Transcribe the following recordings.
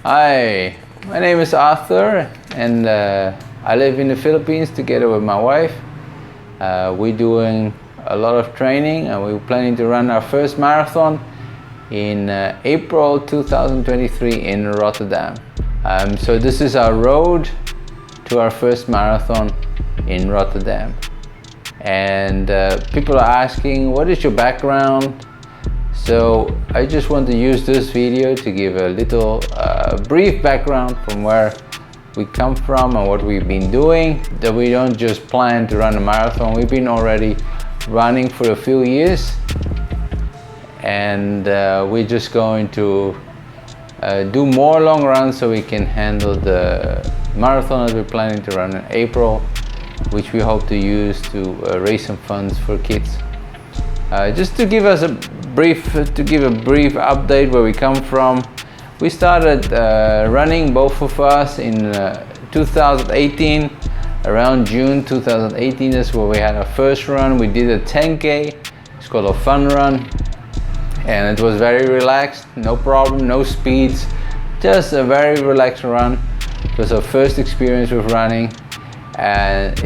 Hi, my name is Arthur and I live in the Philippines together with my wife. We're doing a lot of training and we're planning to run our first marathon in April 2023 in Rotterdam. So this is our road to our first marathon in Rotterdam. And people are asking, what is your background? So I just want to use this video to give a little brief background from where we come from and what we've been doing. That we don't just plan to run a marathon. We've been already running for a few years, and we're just going to do more long runs so we can handle the marathon that we're planning to run in April, which we hope to use to raise some funds for kids. Just to give a brief update where we come from. We started running, both of us, in 2018. Around June 2018 is where we had our first run. We did a 10K. It's called a fun run, and it was very relaxed, no problem, no speeds, just a very relaxed run. It was our first experience with running, and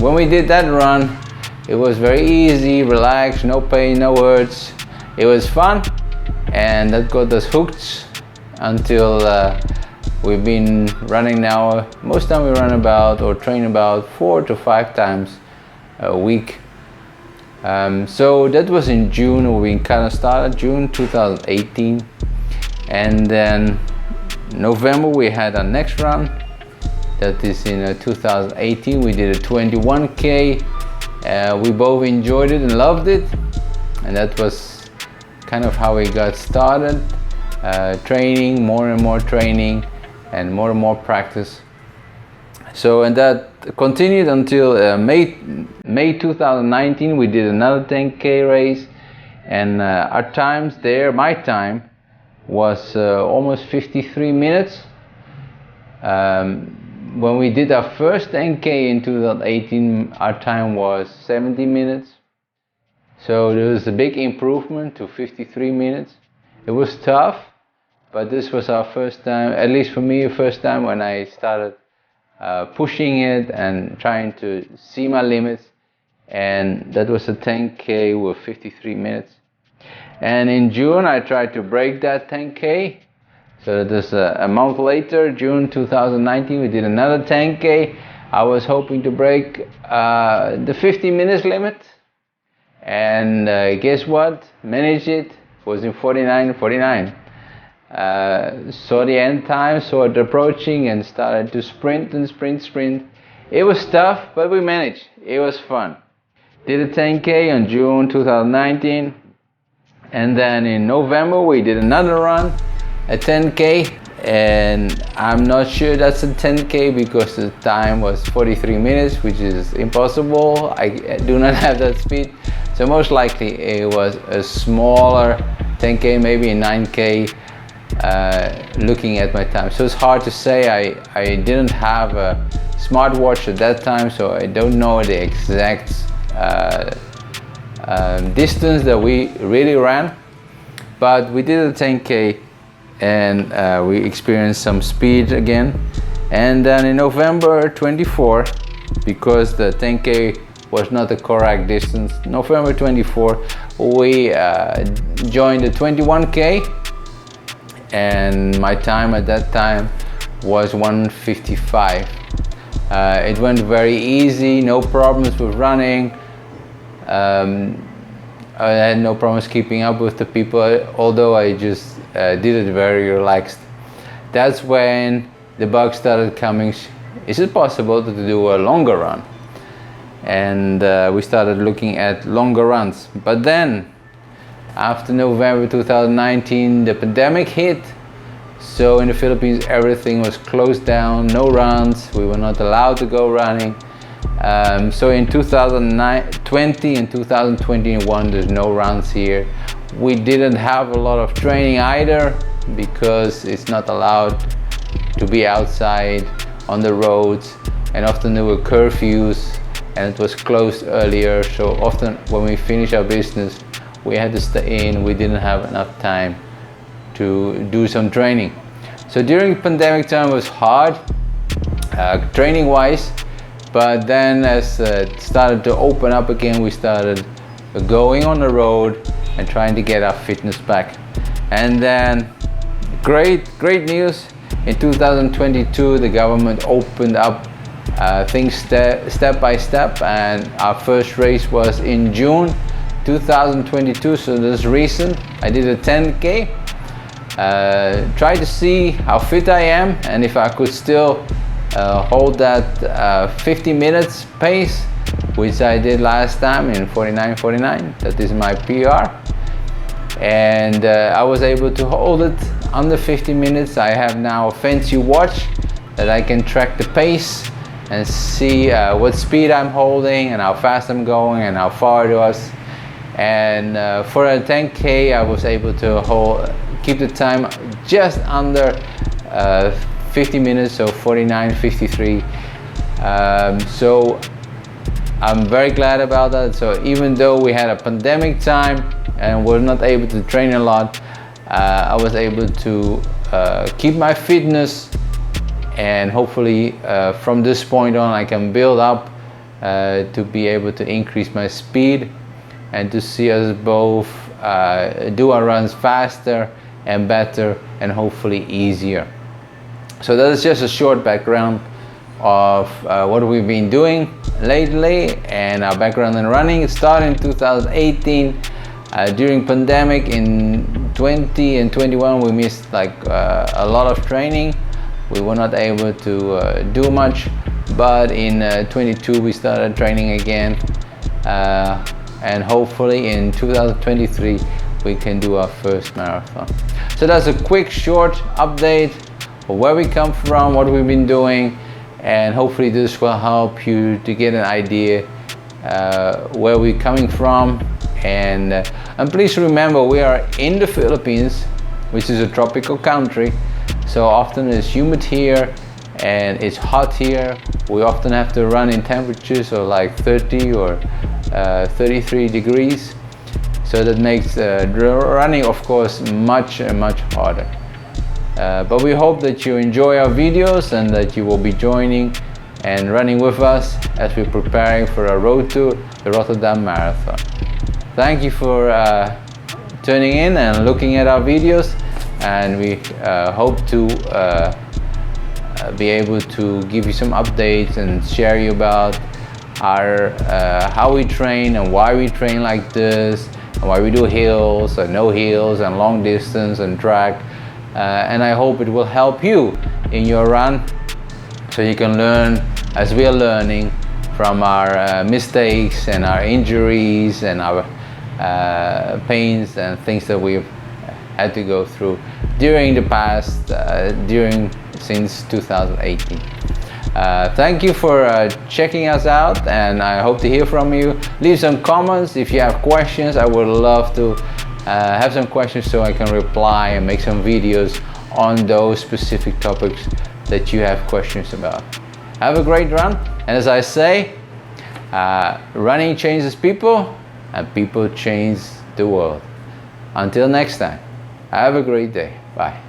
when we did that run, it was very easy, relaxed, no pain, no hurts. It was fun, and that got us hooked until we've been running now. Most time we run about or train about 4 to 5 times a week. So that was in June, or we kind of started June 2018, and then November we had our next run. That is in 2018. We did a 21K. We both enjoyed it and loved it, and that was kind of how we got started. Training, more and more training, and more practice. So, and that continued until May 2019. We did another 10K race, and our times there, my time was almost 53 minutes. When we did our first 10K in 2018, our time was 70 minutes. So there was a big improvement to 53 minutes. It was tough, but this was our first time, at least for me, the first time when I started pushing it and trying to see my limits. And that was a 10K with 53 minutes. And in June, I tried to break that 10K. So this a month later, June 2019, we did another 10K. I was hoping to break the 50 minutes limit, and guess what? Managed it. Was in 49:49. Saw the end time, saw it approaching, and started to sprint and sprint. It was tough, but we managed. It was fun. Did a 10K on June 2019, and then in November we did another run. A 10K, and I'm not sure that's a 10K because the time was 43 minutes, which is impossible. I do not have that speed, so most likely it was a smaller 10K, maybe a 9K, looking at my time. So it's hard to say. I didn't have a smartwatch at that time, so I don't know the exact distance that we really ran, but we did a 10K, and we experienced some speed again. And then in November 24, because the 10K was not the correct distance, November 24, we joined the 21K, and my time at that time was 1:55. It went very easy, no problems with running. I had no problems keeping up with the people, although I just did it very relaxed. That's when the bug started coming. Is it possible to do a longer run? And we started looking at longer runs. But then, after November 2019, the pandemic hit. So in the Philippines, everything was closed down, no runs. We were not allowed to go running. So in 2020 and 2021, there's no runs here. We didn't have a lot of training either, because it's not allowed to be outside on the roads, and often there were curfews and it was closed earlier. So often when we finish our business, we had to stay in. We didn't have enough time to do some training. So during pandemic time it was hard, training wise, but then as it started to open up again, we started going on the road and trying to get our fitness back. And then great news, in 2022 the government opened up things step by step, and our first race was in June 2022, so this is recent. I did a 10K, tried to see how fit I am and if I could still hold that 50 minutes pace, which I did last time in 49:49. That is my PR, and I was able to hold it under 50 minutes. I have now a fancy watch that I can track the pace and see what speed I'm holding and how fast I'm going and how far it was. And for a 10K I was able to keep the time just under 50 minutes, so 49:53. So I'm very glad about that. So even though we had a pandemic time and were not able to train a lot, I was able to keep my fitness, and hopefully from this point on I can build up to be able to increase my speed and to see us both do our runs faster and better and hopefully easier. So that is just a short background of what we've been doing lately and our background in running. It started in 2018 during pandemic. In 20 and 21 we missed like a lot of training. We were not able to do much, but in 22 we started training again, and hopefully in 2023 we can do our first marathon. So that's a quick short update of where we come from, what we've been doing, and hopefully this will help you to get an idea where we're coming from. And please remember, we are in the Philippines, which is a tropical country, so often it's humid here and it's hot here. We often have to run in temperatures of like 30 or 33 degrees, so that makes running of course much harder. But we hope that you enjoy our videos and that you will be joining and running with us as we're preparing for our road to the Rotterdam Marathon. Thank you for tuning in and looking at our videos, and we hope to be able to give you some updates and share you about our how we train and why we train like this, and why we do hills and no hills and long distance and track. And I hope it will help you in your run, so you can learn as we are learning from our mistakes and our injuries and our pains and things that we've had to go through during the past, since 2018. Thank you for checking us out, and I hope to hear from you. Leave some comments if you have questions. I would love to have some questions so I can reply and make some videos on those specific topics that you have questions about. Have a great run, and as I say, running changes people and people change the world. Until next time, have a great day. Bye.